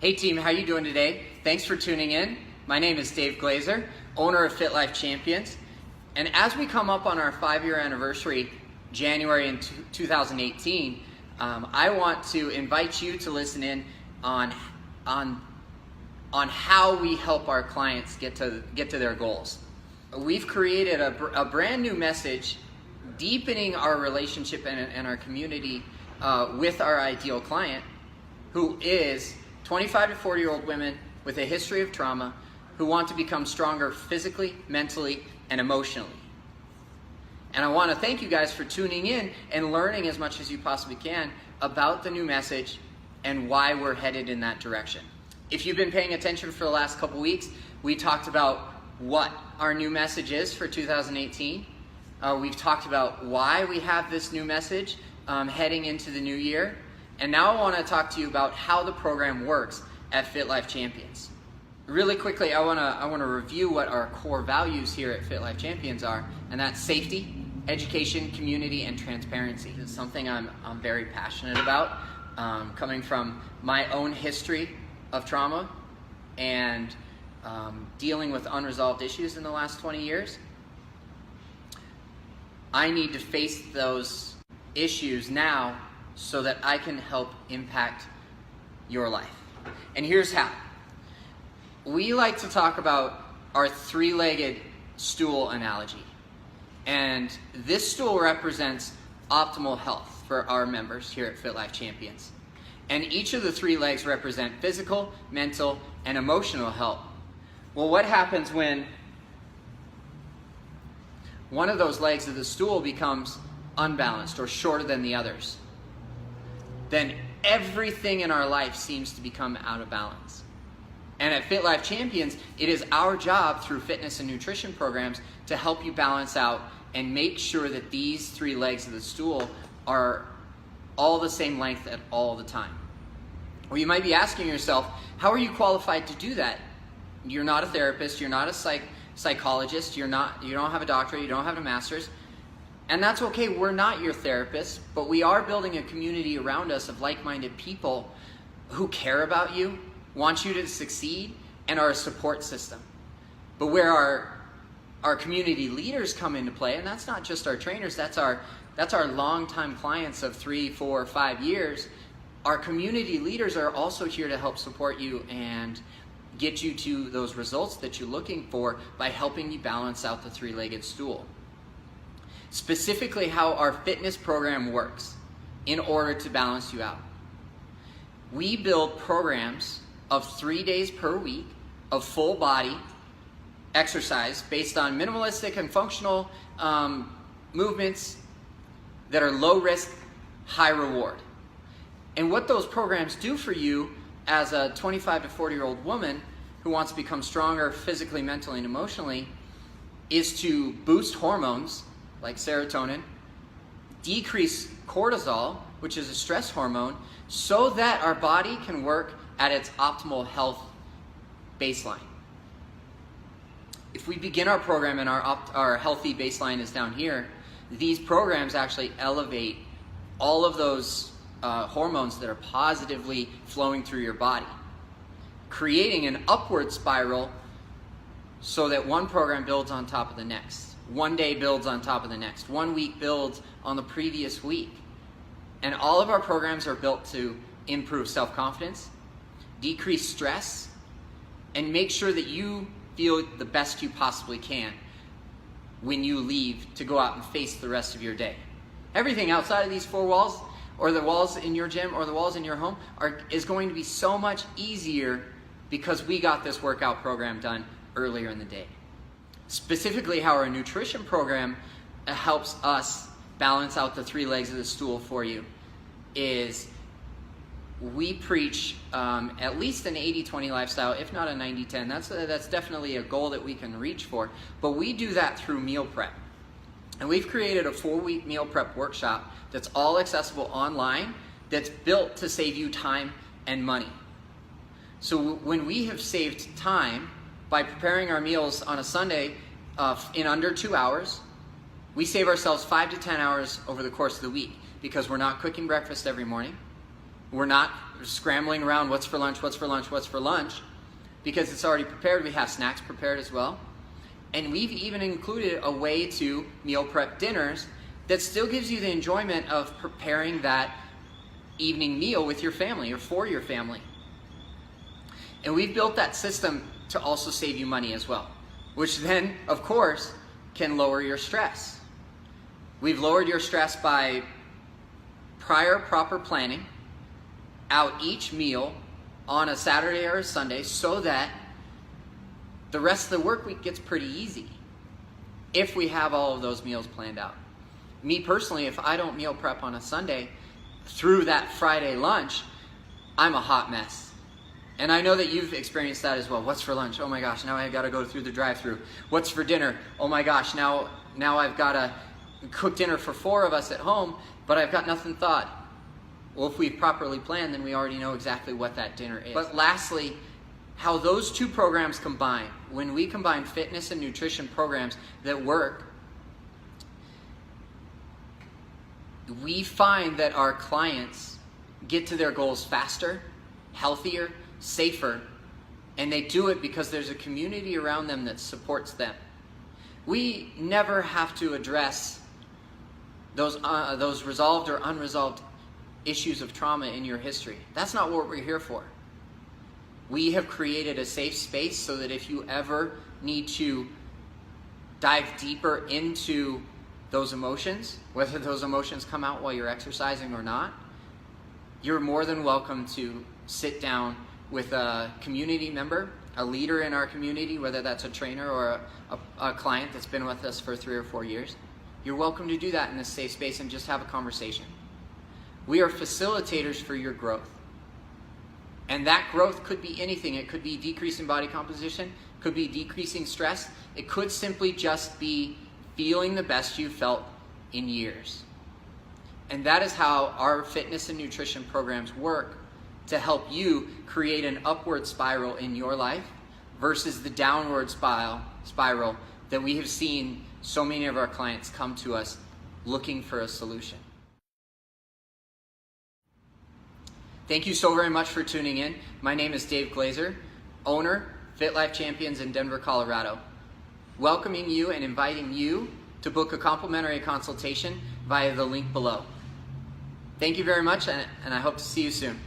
Hey team, how you doing today? Thanks for tuning in. My name is Dave Glazer, owner of Fit Life Champions. And as we come up on our 5-year anniversary, January in 2018, I want to invite you to listen in on how we help our clients get to their goals. We've created a brand new message, deepening our relationship and our community with our ideal client, who is 25 to 40-year-old women with a history of trauma who want to become stronger physically, mentally, and emotionally. And I want to thank you guys for tuning in and learning as much as you possibly can about the new message and why we're headed in that direction. If you've been paying attention for the last couple weeks, we talked about what our new message is for 2018. We've talked about why we have this new message heading into the new year. And now I want to talk to you about how the program works at Fit Life Champions. Really quickly, I want to review what our core values here at Fit Life Champions are, and that's safety, education, community, and transparency. This is something I'm very passionate about, coming from my own history of trauma and dealing with unresolved issues in the last 20 years. I need to face those issues now so that I can help impact your life. And here's how. We like to talk about our three-legged stool analogy. And this stool represents optimal health for our members here at Fit Life Champions. And each of the 3 legs represent physical, mental, and emotional health. Well, what happens when one of those legs of the stool becomes unbalanced or shorter than the others? Then everything in our life seems to become out of balance. And at Fit Life Champions, it is our job through fitness and nutrition programs to help you balance out and make sure that these 3 legs of the stool are all the same length at all the time. Well, you might be asking yourself, how are you qualified to do that? You're not a therapist, you're not a psychologist, you don't have a doctorate, you don't have a master's. And that's okay, we're not your therapist, but we are building a community around us of like-minded people who care about you, want you to succeed, and are a support system. But where our community leaders come into play, and that's not just our trainers, that's our longtime clients of 3, 4, 5 years. Our community leaders are also here to help support you and get you to those results that you're looking for by helping you balance out the 3-legged stool. Specifically how our fitness program works in order to balance you out. We build programs of 3 days per week of full body exercise based on minimalistic and functional movements that are low risk, high reward. And what those programs do for you as a 25 to 40-year-old woman who wants to become stronger physically, mentally, and emotionally is to boost hormones like serotonin, decrease cortisol, which is a stress hormone, so that our body can work at its optimal health baseline. If we begin our program and our healthy baseline is down here, these programs actually elevate all of those hormones that are positively flowing through your body, creating an upward spiral so that one program builds on top of the next. One day builds on top of the next. 1 week builds on the previous week. And all of our programs are built to improve self-confidence, decrease stress, and make sure that you feel the best you possibly can when you leave to go out and face the rest of your day. Everything outside of these 4 walls, or the walls in your gym, or the walls in your home, is going to be so much easier because we got this workout program done earlier in the day. Specifically, how our nutrition program helps us balance out the 3 legs of the stool for you is we preach at least an 80-20 lifestyle, if not a 90-10. That's definitely a goal that we can reach for, but we do that through meal prep. And we've created a 4-week meal prep workshop that's all accessible online, that's built to save you time and money. So when we have saved time by preparing our meals on a Sunday in under 2 hours, we save ourselves 5 to 10 hours over the course of the week because we're not cooking breakfast every morning. We're not scrambling around what's for lunch, what's for lunch, what's for lunch, because it's already prepared. We have snacks prepared as well. And we've even included a way to meal prep dinners that still gives you the enjoyment of preparing that evening meal with your family or for your family. And we've built that system to also save you money as well, which then, of course, can lower your stress. We've lowered your stress by prior proper planning out each meal on a Saturday or a Sunday so that the rest of the work week gets pretty easy if we have all of those meals planned out. Me personally, if I don't meal prep on a Sunday through that Friday lunch, I'm a hot mess. And I know that you've experienced that as well. What's for lunch? Oh my gosh, now I've got to go through the drive-thru. What's for dinner? Oh my gosh, now I've got to cook dinner for 4 of us at home, but I've got nothing thought. Well, if we've properly planned, then we already know exactly what that dinner is. But lastly, how those two programs combine. When we combine fitness and nutrition programs that work, we find that our clients get to their goals faster, healthier, safer, and they do it because there's a community around them that supports them. We never have to address those resolved or unresolved issues of trauma in your history. That's not what we're here for. We have created a safe space so that if you ever need to dive deeper into those emotions, whether those emotions come out while you're exercising or not, you're more than welcome to sit down with a community member, a leader in our community, whether that's a trainer or a client that's been with us for 3 or 4 years. You're welcome to do that in this safe space and just have a conversation. We are facilitators for your growth. And that growth could be anything. It could be decreasing body composition, could be decreasing stress. It could simply just be feeling the best you've felt in years. And that is how our fitness and nutrition programs work to help you create an upward spiral in your life versus the downward spiral that we have seen so many of our clients come to us looking for a solution. Thank you so very much for tuning in. My name is Dave Glazer, owner, Fit Life Champions in Denver, Colorado. Welcoming you and inviting you to book a complimentary consultation via the link below. Thank you very much, and I hope to see you soon.